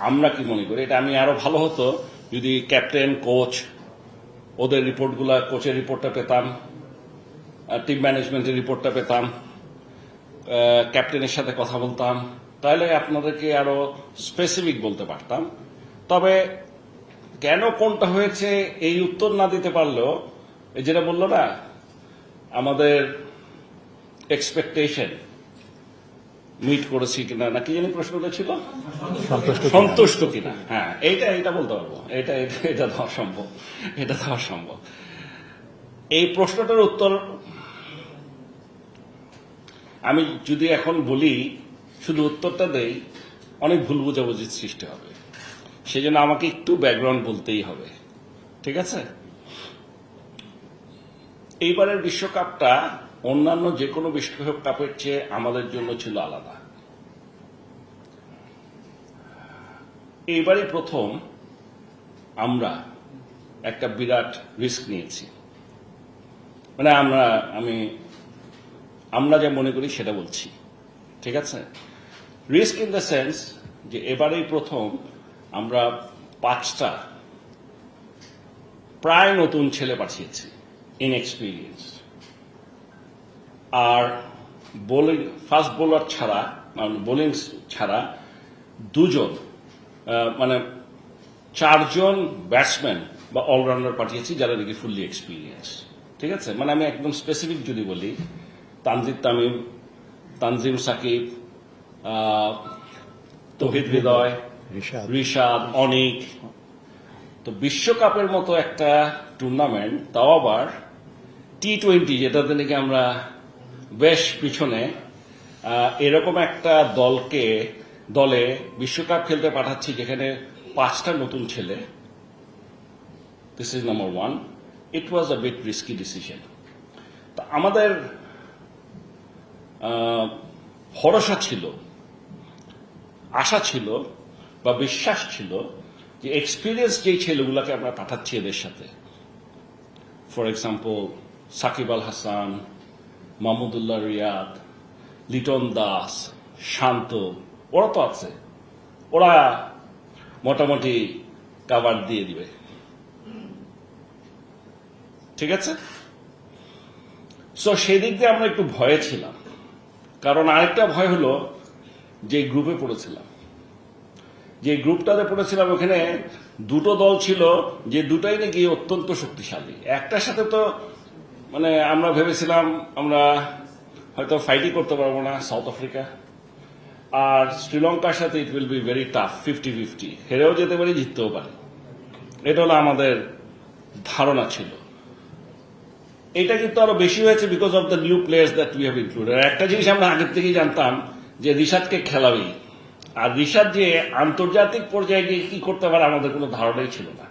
আমরা কি মনে করি, এটা আমি আরো ভালো হতো যদি ক্যাপ্টেন, কোচ, ওদের রিপোর্টগুলা, কোচের রিপোর্টটা পেতাম, টিম ম্যানেজমেন্টের রিপোর্টটা পেতাম, ক্যাপ্টেনের সাথে কথা বলতাম, তাহলে আপনাদেরকে আরো স্পেসিফিক বলতে পারতাম। তবে কেন কোনটা হয়েছে এই উত্তর না দিতে পারলেও, যেটা বললো না, আমাদের এক্সপেকটেশন মিট করেছি কিনা, না কি জানি প্রশ্নটা ছিল, সন্তুষ্ট কিনা। হ্যাঁ, এইটা বলতে পারবো, এটা দেওয়া সম্ভব, এটা দেওয়া সম্ভব। এই প্রশ্নটার উত্তর আমি যদি এখন বলি, শুধু উত্তরটা দেই, অনেক ভুল বোঝাবুঝির সৃষ্টি হবে। সেজন্য আমাকে একটু ব্যাকগ্রাউন্ড বলতেই হবে, ঠিক আছে? এইবারের বিশ্বকাপটা অন্যান্য যে কোনো বিশ্বকাপের চেয়ে আমাদের জন্য ছিল আলাদা। এইবারই প্রথম আমরা একটা বিরাট রিস্ক নিয়েছি। মানে আমরা যা মনে করি সেটা বলছি, ঠিক আছে? রিস্ক ইন দ্য সেন্স যে এবারেই প্রথম আমরা 5টা প্রায় নতুন ছেলে পাঠিয়েছি, ইনএক্সপিরিয়েন্স। আর বোলিং, ফাস্ট বোলার ছাড়া, বোলিং ছাড়া 2জন, মানে 4জন ব্যাটসম্যান বা অলরাউন্ডার পাঠিয়েছি যারা নাকি ফুললি এক্সপিরিয়েন্স, ঠিক আছে? মানে আমি একদম স্পেসিফিক যদি বলি, তানজিদ তামিম, তানজিম সাকিব, তৌহিদ হৃদয়, রিশাদ, অনিক। তো বিশ্বকাপের মতো একটা টুর্নামেন্ট, তাও আবার T20, যেটাতে নাকি আমরা বেশ পিছনে, এরকম একটা দলে বিশ্বকাপ খেলতে পাঠাচ্ছি যেখানে 5টা নতুন ছেলে। This is number 1। It was a bit risky decision. তা আমাদের ভরসা ছিল, আশা ছিল বা বিশ্বাস ছিল যে এক্সপিরিয়েন্স যেই ছেলেগুলোকে আমরা পাঠাচ্ছি এদের সাথে, ফর এক্সাম্পল সাকিব আল হাসান, মাহমুদুল্লাহ রিয়াদ, লিটন দাস, শান্ত, ওরা তো আছে, ওরা মোটামুটি কাভার দিয়ে দিবে, ঠিক আছে? সো সেই দিক দিয়ে আমরা একটু ভয়ে ছিলাম। কারণ আরেকটা ভয় হলো যে গ্রুপে পড়েছিলাম, যে গ্রুপটাতে পড়েছিলাম, ওখানে 2টো দল ছিল যে দুটাই নাকি অত্যন্ত শক্তিশালী। একটার সাথে তো মানে আমরা ভেবেছিলাম আমরা হয়তো ফাইটই করতে পারবো না, সাউথ আফ্রিকা। আর শ্রীলঙ্কার সাথে it will be very tough, 50-50, হেরেও যেতে পারি, জিততেও পারি। এটা হলো আমাদের ধারণা ছিল। এটা কিন্তু আরো বেশি হয়েছে because of the new players that we have included. একটা জিনিস আমরা আগের থেকেই জানতাম যে রিশাদকে খেলাবেই, আর রিশাদ যে আন্তর্জাতিক পর্যায়ে গিয়ে কি করতে পারে আমাদের কোনো ধারণাই ছিল না।